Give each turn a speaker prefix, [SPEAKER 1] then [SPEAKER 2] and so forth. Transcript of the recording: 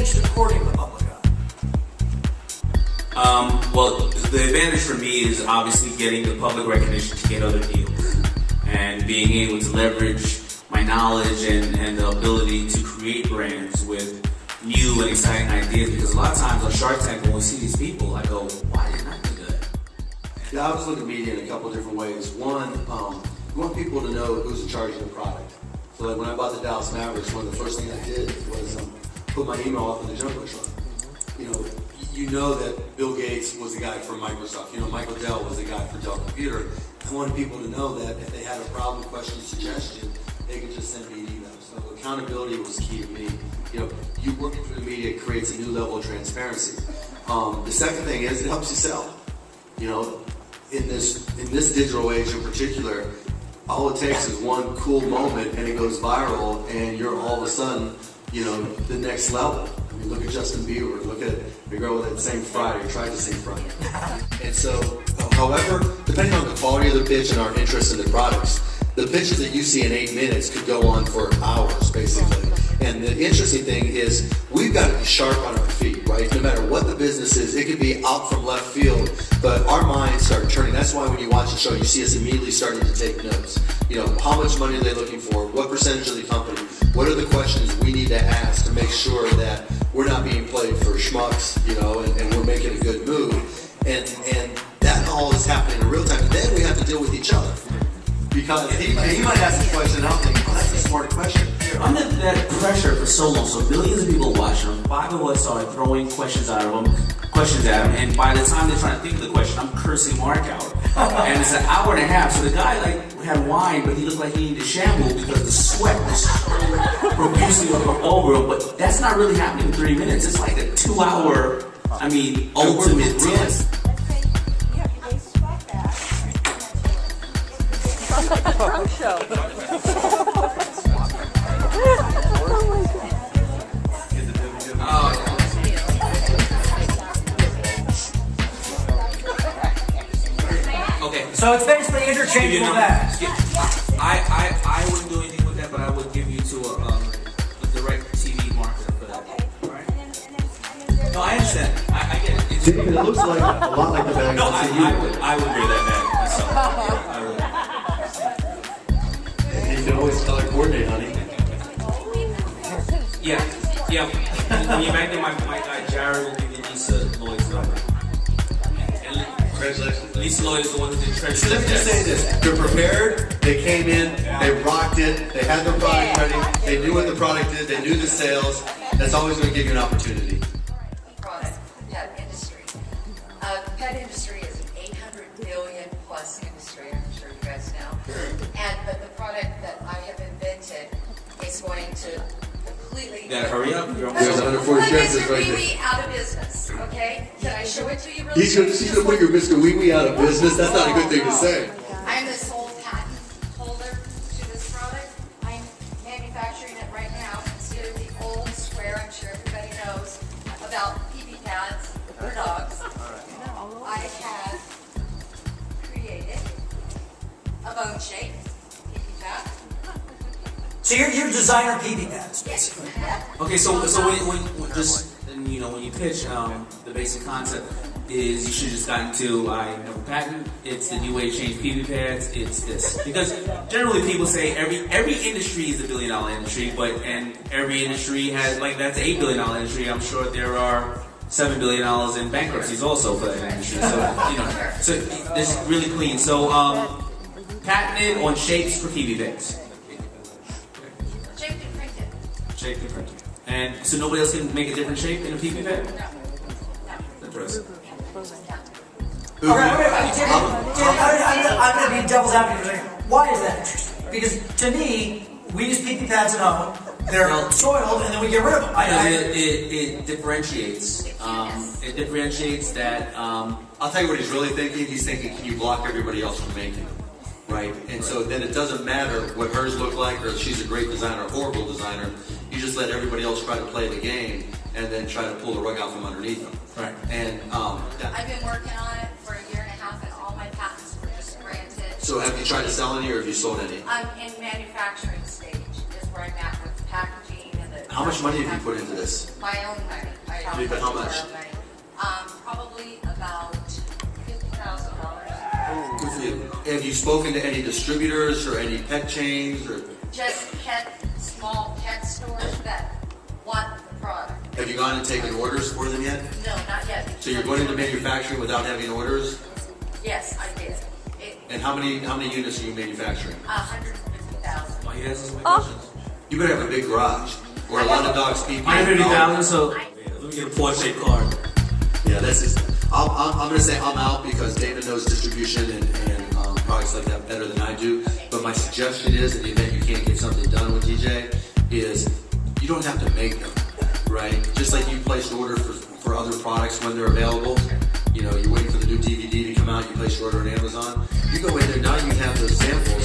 [SPEAKER 1] advantage to courting the public eye?
[SPEAKER 2] Well, the advantage for me is obviously getting the public recognition to get other deals and being able to leverage my knowledge and the ability to create brands with new and exciting ideas. Because a lot of times on Shark Tank, when we see these people, I go, why didn't I do that?
[SPEAKER 3] Yeah, I was looking at media in a couple of different ways. One, you want people to know who's in charge of the product. So like when I bought the Dallas Mavericks, one of the first things I did was put my email up in the Jumbotron. You know that Bill Gates was the guy from Microsoft. You know, Michael Dell was the guy for Dell Computer. I wanted people to know that if they had a problem, question, suggestion, they could just send me an email. So accountability was key to me. You working for the media creates a new level of transparency. The second thing is it helps you sell. In this digital age in particular, all it takes is one cool moment and it goes viral, and you're all of a sudden, the next level. I mean, look at Justin Bieber. Look at the girl that sang Friday, or tried to sing Friday. And so, however, depending on the quality of the pitch and our interest in the products, the pitches that you see in 8 minutes could go on for hours, basically. And the interesting thing is we've got to be sharp on our feet, right? No matter what the business is, it could be out from left field, but our minds start turning. That's why when you watch the show, you see us immediately starting to take notes. How much money are they looking for? What percentage of the company? What are the questions we need to ask to make sure that we're not being played for schmucks, and we're making a good move? And that all is happening in real time. And then we have to deal with each other. Because he might ask a question, and I'm thinking, that's a smart question.
[SPEAKER 2] Under that pressure for so long, so billions of people watching them, 5 of us are throwing questions at him, and by the time they're trying to think of the question, I'm cursing Mark out. And it's an hour and a half, so the guy had wine, but he looked like he needed a shampoo because the sweat was profusely over him, but that's not really happening in 3 minutes. It's like a 2-hour, ultimate test.
[SPEAKER 4] Punk show.
[SPEAKER 2] Okay.
[SPEAKER 1] So it's basically interchangeable bags.
[SPEAKER 2] I wouldn't do anything with that, but I would give you to a direct TV marketer for that.
[SPEAKER 5] Okay.
[SPEAKER 2] Right? No, I understand. I get it.
[SPEAKER 3] It looks like a lot like the bag.
[SPEAKER 2] No, I would wear that bag myself. I would.
[SPEAKER 3] You can always color coordinate, honey.
[SPEAKER 2] Yeah. When you back there, my guy Jared will give you Lisa Lloyd's number.
[SPEAKER 3] Congratulations.
[SPEAKER 2] Lisa Lloyd is the one who did Treasure.
[SPEAKER 3] So let me just say this. They're prepared, they came in, they rocked it, they had their product ready, they knew what the product did, they knew the sales. That's always going to give you an opportunity.
[SPEAKER 5] Product, pet industry. Pet industry is an 800 billion plus industry, I'm sure you guys know. But the product that I have invented is going to completely...
[SPEAKER 2] You gotta hurry up.
[SPEAKER 3] There's 140 chances
[SPEAKER 5] Mr.
[SPEAKER 3] right
[SPEAKER 5] Wee
[SPEAKER 3] there.
[SPEAKER 5] Wee out of business, okay? Can I show it to you really
[SPEAKER 3] She's
[SPEAKER 5] quick?
[SPEAKER 3] going to put your Mr. Wee Wee out of business. That's not a good thing to say.
[SPEAKER 5] I am the sole patent holder to this product. I'm manufacturing it right now instead of the old square, I'm sure everybody knows about pee-pee pads for dogs. I have created a bone-shaped pee-pee pad.
[SPEAKER 1] So you're designer pee-pee pads, basically.
[SPEAKER 2] Okay, so when you pitch, the basic concept is you should just gotten to I have a patent. It's the new way to change PV pads. It's this because generally people say every industry is a $1 billion industry, and every industry has that's an $8 billion industry. I'm sure there are $7 billion in bankruptcies also for that industry. So this is really clean. So patented on shapes for PV pads.
[SPEAKER 5] Shaped and printed.
[SPEAKER 2] Shaped and printed. And so nobody else can make a different shape in a PV pad?
[SPEAKER 5] No.
[SPEAKER 2] Interesting.
[SPEAKER 1] All right, I'm going to be devil's advocate for a second. Why is that interesting? Because to me, we use pee-pee pads at home. They're soiled, and then we get rid of them.
[SPEAKER 2] It differentiates. It differentiates that.
[SPEAKER 3] I'll tell you what he's really thinking. He's thinking, can you block everybody else from making them? Right? And so then it doesn't matter what hers look like, or if she's a great designer or horrible designer. You just let everybody else try to play the game, and then try to pull the rug out from underneath them.
[SPEAKER 2] Right.
[SPEAKER 3] And
[SPEAKER 5] I've been working on it for 1.5 years, and all my patents were just granted.
[SPEAKER 3] So have you tried to sell any, or have you sold any?
[SPEAKER 5] I'm in manufacturing stage, is where I'm at with packaging and the
[SPEAKER 3] How much money have you put into this?
[SPEAKER 5] My own money. I don't
[SPEAKER 3] But how much?
[SPEAKER 5] borrow money. Probably about $50,000.
[SPEAKER 3] Good for you. Have you spoken to any distributors or any pet chains or
[SPEAKER 5] Just small pet stores that want the product.
[SPEAKER 3] have you gone and taken orders for them yet?
[SPEAKER 5] No, not yet.
[SPEAKER 3] So you're going into manufacturing without having orders?
[SPEAKER 5] Yes, I did.
[SPEAKER 3] And how many units are you manufacturing?
[SPEAKER 5] 150,000.
[SPEAKER 2] Why you asking so many questions?
[SPEAKER 3] You better have a big garage where a lot of dogs pee.
[SPEAKER 2] 150,000. So let me get a Porsche card.
[SPEAKER 3] Yeah, that's just. I'm going to say I'm out because David knows distribution and products like that better than I do. But my suggestion is, in the event you can't get something done with DJ, is you don't have to make them, right? Just like you placed orders for other products when they're available. You know, you're waiting for the new DVD to come out. You place your order on Amazon. You go in there now. You have the sample.